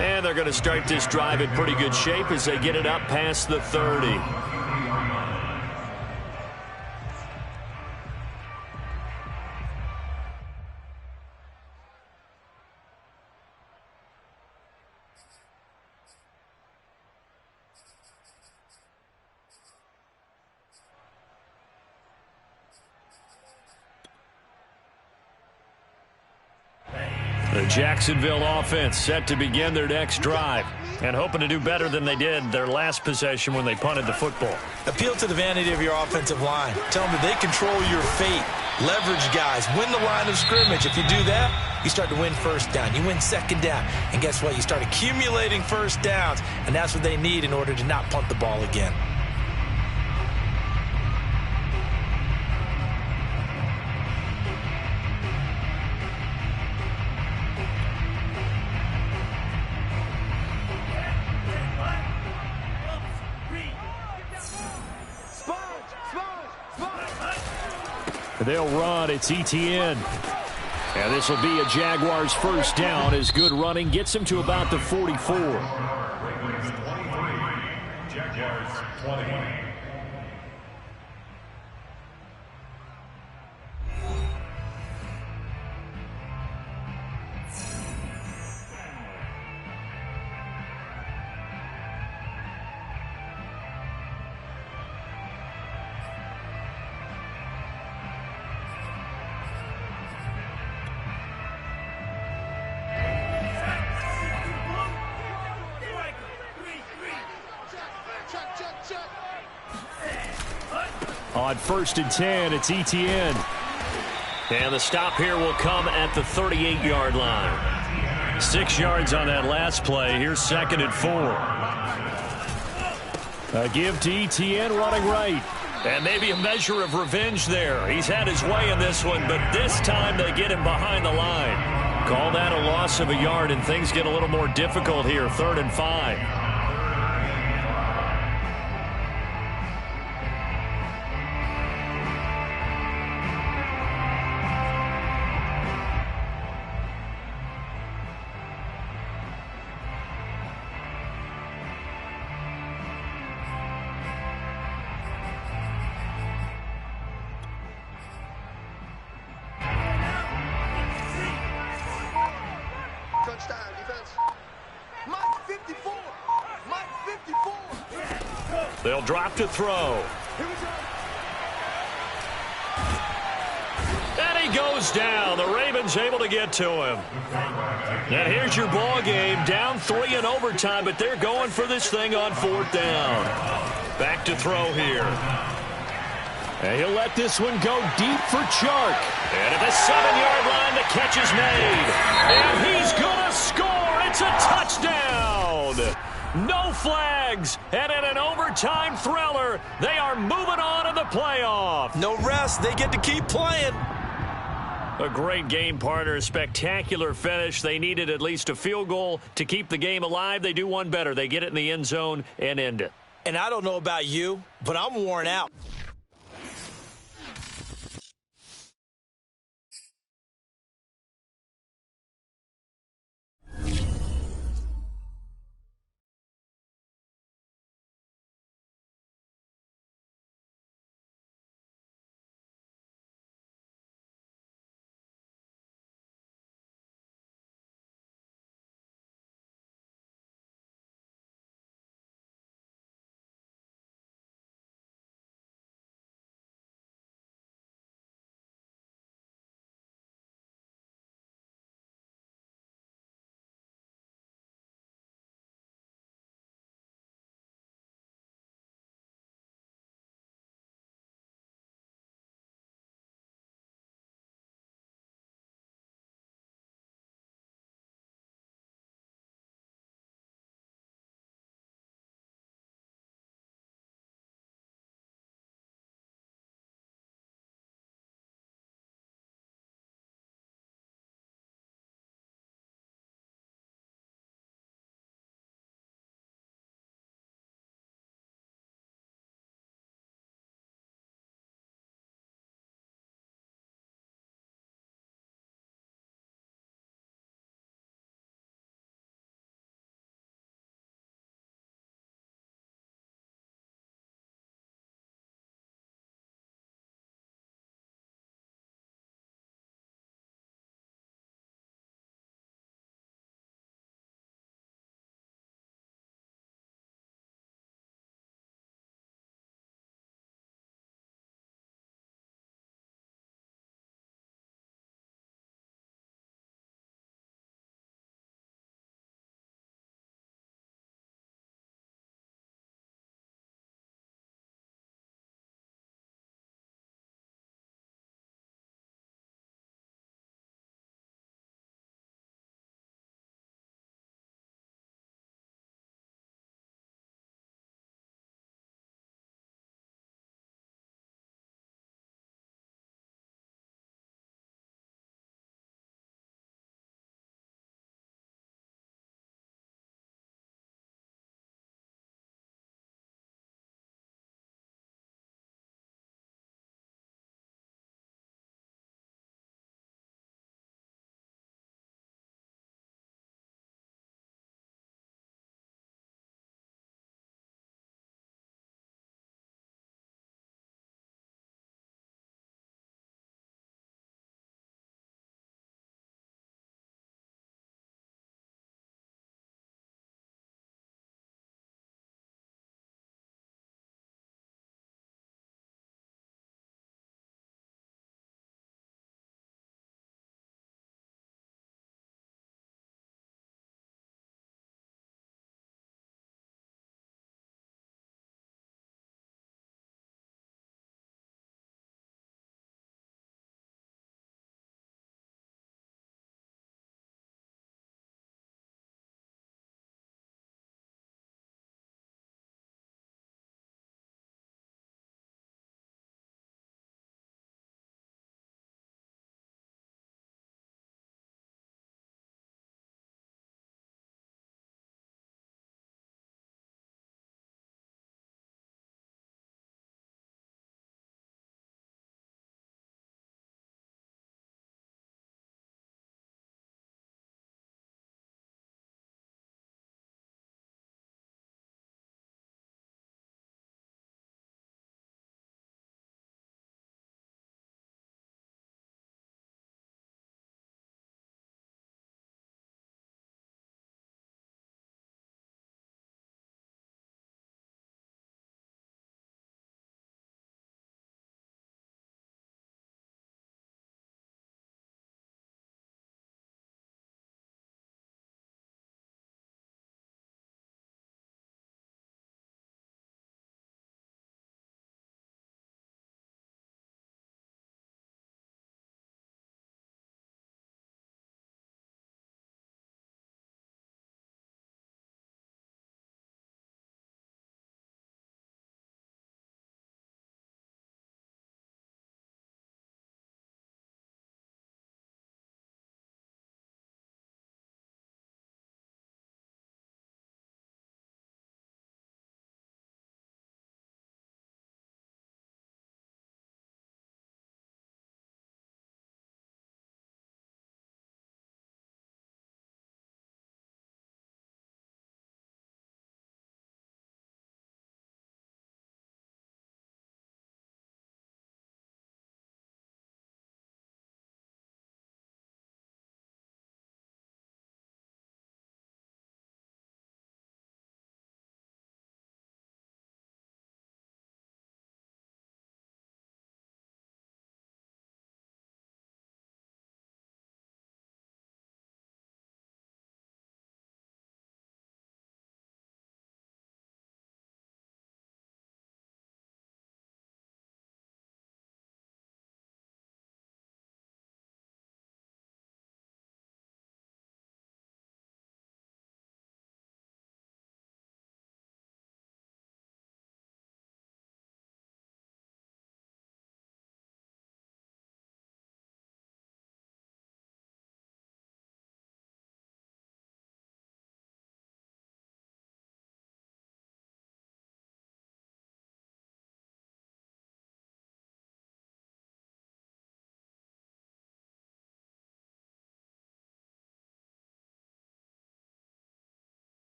And they're going to start this drive in pretty good shape as they get it up past the 30. The Jacksonville offense set to begin their next drive and hoping to do better than they did their last possession when they punted the football. Appeal to the vanity of your offensive line. Tell them that they control your fate. Leverage guys. Win the line of scrimmage. If you do that, you start to win first down. You win second down. And guess what? You start accumulating first downs. And that's what they need in order to not punt the ball again. They'll run. It's Etienne. And this will be a Jaguars first down as good running gets him to about the 44. Ravens 23, Jaguars 20. On 1st and 10, it's Etienne. And the stop here will come at the 38-yard line. 6 yards on that last play. Here's 2nd and 4. A give to Etienne running right. And maybe a measure of revenge there. He's had his way in this one, but this time they get him behind the line. Call that a loss of a yard, and things get a little more difficult here. 3rd and 5. They'll drop to throw. And he goes down. The Ravens able to get to him. And here's your ball game. Down 3 in overtime, but they're going for this thing on 4th down. Back to throw here. And he'll let this one go deep for Chark. And at the 7-yard line, the catch is made. And he's going to score. It's a touchdown. No flags, and in an overtime thriller, they are moving on to the playoff. No rest. They get to keep playing. A great game, partner. A spectacular finish. They needed at least a field goal to keep the game alive. They do one better. They get it in the end zone and end it. And I don't know about you, but I'm worn out.